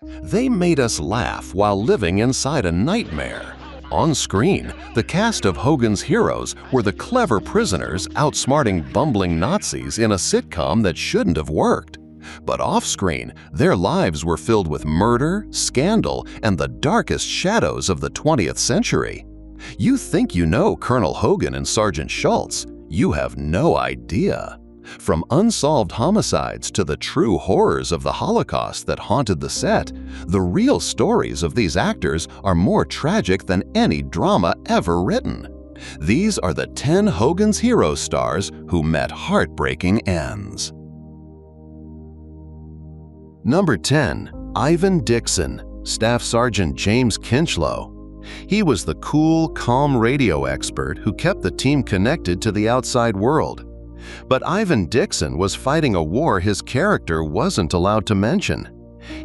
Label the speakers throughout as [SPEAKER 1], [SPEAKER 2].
[SPEAKER 1] They made us laugh while living inside a nightmare. On screen, the cast of Hogan's heroes were the clever prisoners outsmarting bumbling Nazis in a sitcom that shouldn't have worked. But off-screen, their lives were filled with murder, scandal, and the darkest shadows of the 20th century. You think you know Colonel Hogan and Sergeant Schultz. You have no idea. From unsolved homicides to the true horrors of the Holocaust that haunted the set, the real stories of these actors are more tragic than any drama ever written. These are the 10 Hogan's Hero stars who met heartbreaking ends. Number 10. Ivan Dixon, Staff Sergeant James Kinchloe. He was the cool, calm radio expert who kept the team connected to the outside world. But Ivan Dixon was fighting a war his character wasn't allowed to mention.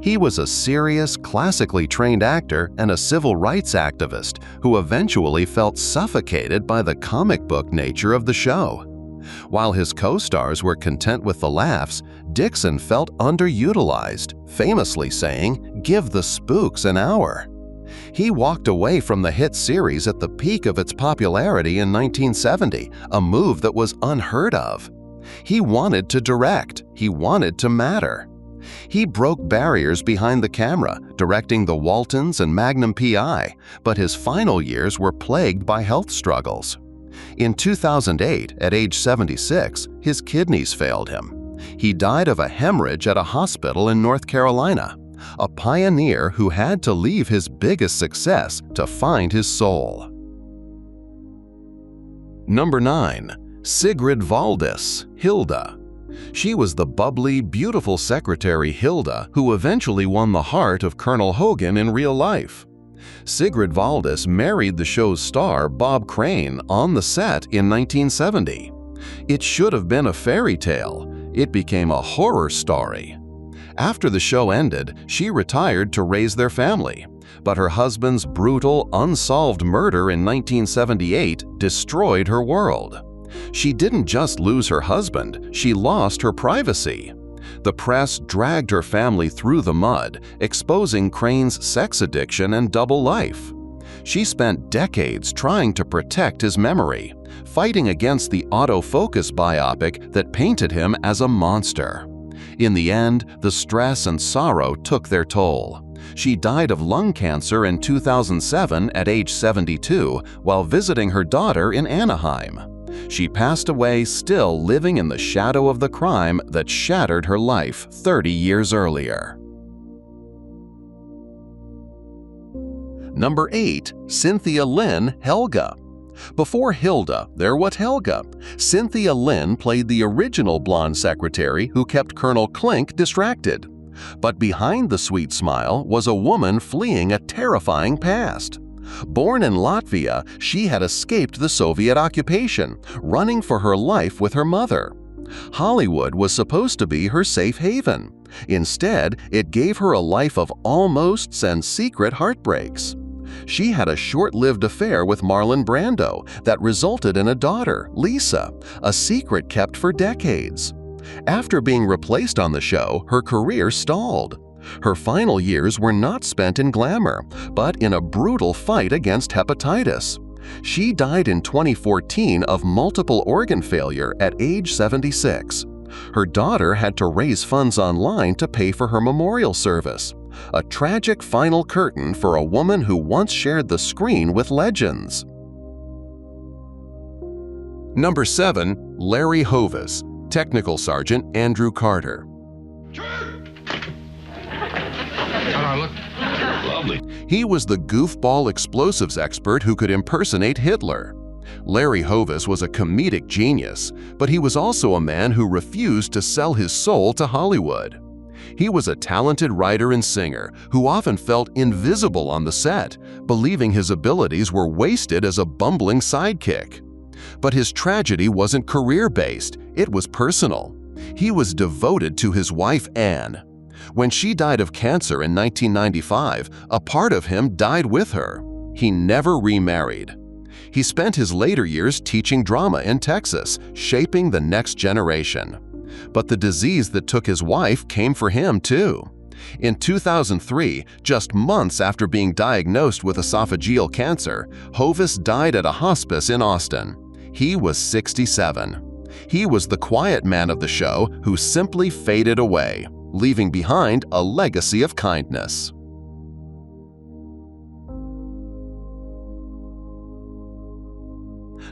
[SPEAKER 1] He was a serious, classically trained actor and a civil rights activist who eventually felt suffocated by the comic book nature of the show. While his co-stars were content with the laughs, Dixon felt underutilized, famously saying, "Give the spooks an hour." He walked away from the hit series at the peak of its popularity in 1970, a move that was unheard of. He wanted to direct. He wanted to matter. He broke barriers behind the camera, directing The Waltons and Magnum P.I., but his final years were plagued by health struggles. In 2008, at age 76, his kidneys failed him. He died of a hemorrhage at a hospital in North Carolina. A pioneer who had to leave his biggest success to find his soul. Number 9. Sigrid Valdis, Hilda. She was the bubbly, beautiful secretary Hilda who eventually won the heart of Colonel Hogan in real life. Sigrid Valdis married the show's star Bob Crane on the set in 1970. It should have been a fairy tale. It became a horror story. After the show ended, she retired to raise their family, but her husband's brutal, unsolved murder in 1978 destroyed her world. She didn't just lose her husband, she lost her privacy. The press dragged her family through the mud, exposing Crane's sex addiction and double life. She spent decades trying to protect his memory, fighting against the autofocus biopic that painted him as a monster. In the end, the stress and sorrow took their toll. She died of lung cancer in 2007 at age 72 while visiting her daughter in Anaheim. She passed away still living in the shadow of the crime that shattered her life 30 years earlier. Number 8. Cynthia Lynn Helga. Before Hilda, there was Helga. Cynthia Lynn played the original blonde secretary who kept Colonel Klink distracted. But behind the sweet smile was a woman fleeing a terrifying past. Born in Latvia, she had escaped the Soviet occupation, running for her life with her mother. Hollywood was supposed to be her safe haven. Instead, it gave her a life of almosts and secret heartbreaks. She had a short-lived affair with Marlon Brando that resulted in a daughter, Lisa, a secret kept for decades. After being replaced on the show, her career stalled. Her final years were not spent in glamour, but in a brutal fight against hepatitis. She died in 2014 of multiple organ failure at age 76. Her daughter had to raise funds online to pay for her memorial service. A tragic final curtain for a woman who once shared the screen with legends. Number 7. Larry Hovis, Technical Sergeant Andrew Carter. Lovely. He was the goofball explosives expert who could impersonate Hitler. Larry Hovis was a comedic genius, but he was also a man who refused to sell his soul to Hollywood. He was a talented writer and singer who often felt invisible on the set, believing his abilities were wasted as a bumbling sidekick. But his tragedy wasn't career-based, it was personal. He was devoted to his wife, Anne. When she died of cancer in 1995, a part of him died with her. He never remarried. He spent his later years teaching drama in Texas, shaping the next generation. But the disease that took his wife came for him too. In 2003, just months after being diagnosed with esophageal cancer, Hovis died at a hospice in Austin. He was 67. He was the quiet man of the show who simply faded away, leaving behind a legacy of kindness.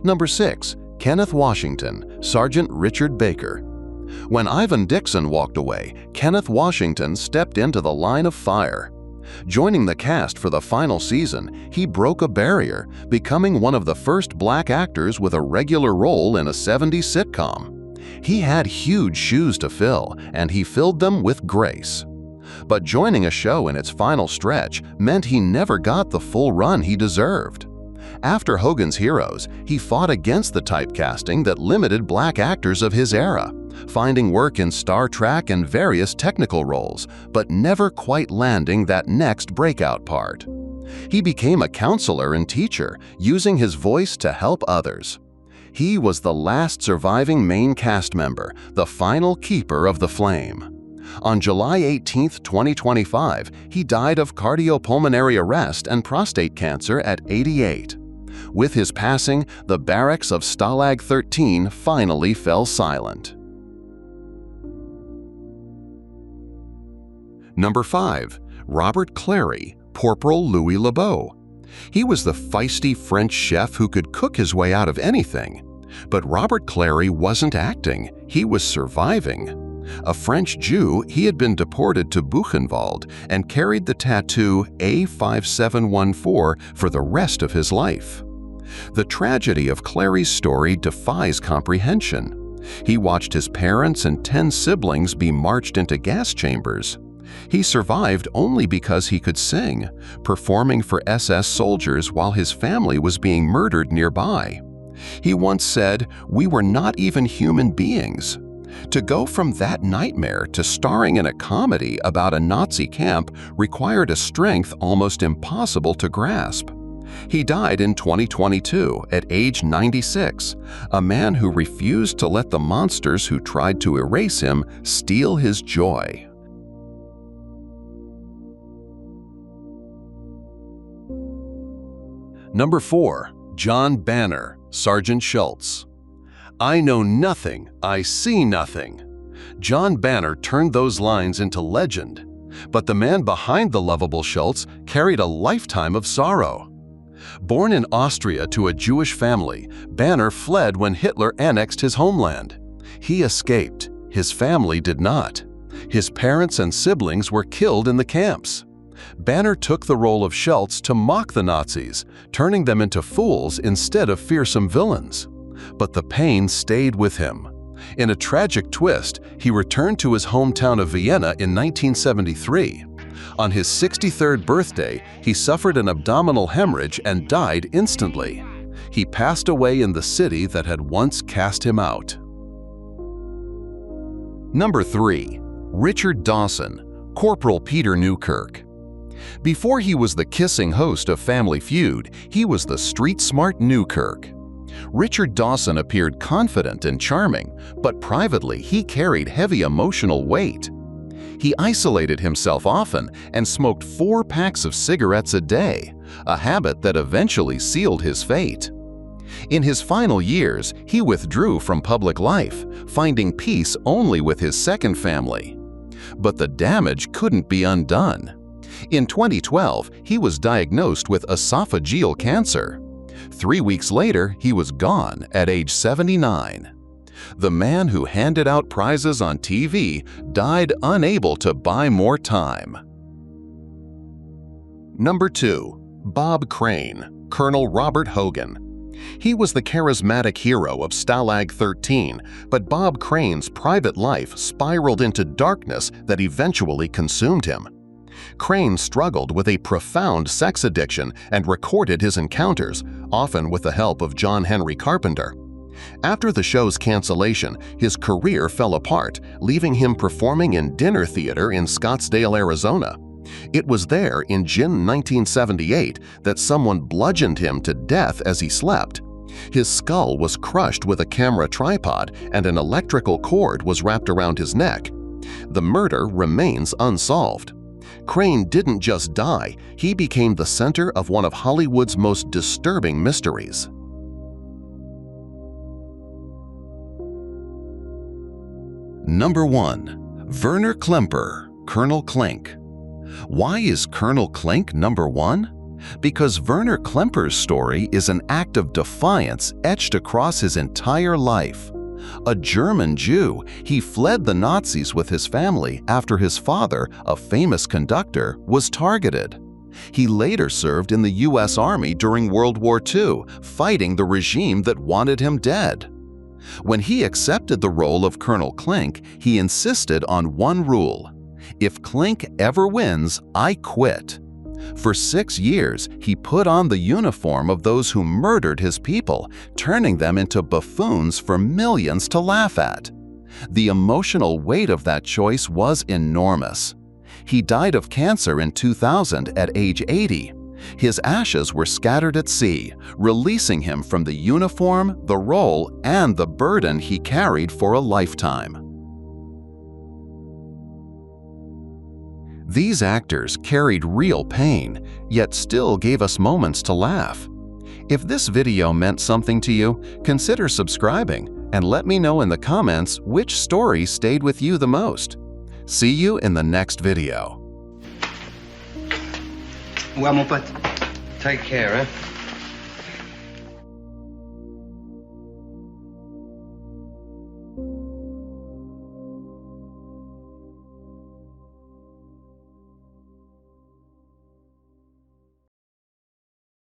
[SPEAKER 1] Number 6. Kenneth Washington, Sergeant Richard Baker. When Ivan Dixon walked away, Kenneth Washington stepped into the line of fire. Joining the cast for the final season, he broke a barrier, becoming one of the first black actors with a regular role in a 70s sitcom. He had huge shoes to fill, and he filled them with grace. But joining a show in its final stretch meant he never got the full run he deserved. After Hogan's Heroes, he fought against the typecasting that limited black actors of his era, finding work in Star Trek and various technical roles, but never quite landing that next breakout part. He became a counselor and teacher, using his voice to help others. He was the last surviving main cast member, the final keeper of the flame. On July 18, 2025, he died of cardiopulmonary arrest and prostate cancer at 88. With his passing, the barracks of Stalag 13 finally fell silent. Number 5. Robert Clary, Corporal Louis Lebeau. He was the feisty French chef who could cook his way out of anything. But Robert Clary wasn't acting, he was surviving. A French Jew, he had been deported to Buchenwald and carried the tattoo A5714 for the rest of his life. The tragedy of Clary's story defies comprehension. He watched his parents and 10 siblings be marched into gas chambers. He survived only because he could sing, performing for SS soldiers while his family was being murdered nearby. He once said, "We were not even human beings." To go from that nightmare to starring in a comedy about a Nazi camp required a strength almost impossible to grasp. He died in 2022 at age 96, a man who refused to let the monsters who tried to erase him steal his joy. Number 4. John Banner, Sgt Schultz. "I know nothing, I see nothing." John Banner turned those lines into legend, but the man behind the lovable Schultz carried a lifetime of sorrow. Born in Austria to a Jewish family, Banner fled when Hitler annexed his homeland. He escaped, his family did not. His parents and siblings were killed in the camps. Banner took the role of Schultz to mock the Nazis, turning them into fools instead of fearsome villains. But the pain stayed with him. In a tragic twist, he returned to his hometown of Vienna in 1973. On his 63rd birthday, he suffered an abdominal hemorrhage and died instantly. He passed away in the city that had once cast him out. Number 3. Richard Dawson, Corporal Peter Newkirk. Before he was the kissing host of Family Feud, he was the street-smart Newkirk. Richard Dawson appeared confident and charming, but privately he carried heavy emotional weight. He isolated himself often and smoked 4 packs of cigarettes a day, a habit that eventually sealed his fate. In his final years, he withdrew from public life, finding peace only with his second family. But the damage couldn't be undone. In 2012, he was diagnosed with esophageal cancer. 3 weeks later, he was gone at age 79. The man who handed out prizes on TV died unable to buy more time. Number 2. Bob Crane, Colonel Robert Hogan. He was the charismatic hero of Stalag 13, but Bob Crane's private life spiraled into darkness that eventually consumed him. Crane struggled with a profound sex addiction and recorded his encounters, often with the help of John Henry Carpenter. After the show's cancellation, his career fell apart, leaving him performing in dinner theater in Scottsdale, Arizona. It was there in June 1978 that someone bludgeoned him to death as he slept. His skull was crushed with a camera tripod and an electrical cord was wrapped around his neck. The murder remains unsolved. Crane didn't just die, he became the center of one of Hollywood's most disturbing mysteries. Number 1. Werner Klemperer, Colonel Klink. Why is Colonel Klink number 1? Because Werner Klemperer's story is an act of defiance etched across his entire life. A German Jew, he fled the Nazis with his family after his father, a famous conductor, was targeted. He later served in the U.S. Army during World War II, fighting the regime that wanted him dead. When he accepted the role of Colonel Klink, he insisted on one rule: if Klink ever wins, I quit. For 6 years, he put on the uniform of those who murdered his people, turning them into buffoons for millions to laugh at. The emotional weight of that choice was enormous. He died of cancer in 2000 at age 80. His ashes were scattered at sea, releasing him from the uniform, the role, and the burden he carried for a lifetime. These actors carried real pain, yet still gave us moments to laugh. If this video meant something to you, consider subscribing and let me know in the comments which story stayed with you the most. See you in the next video.
[SPEAKER 2] Well, mon pote. Take care, eh?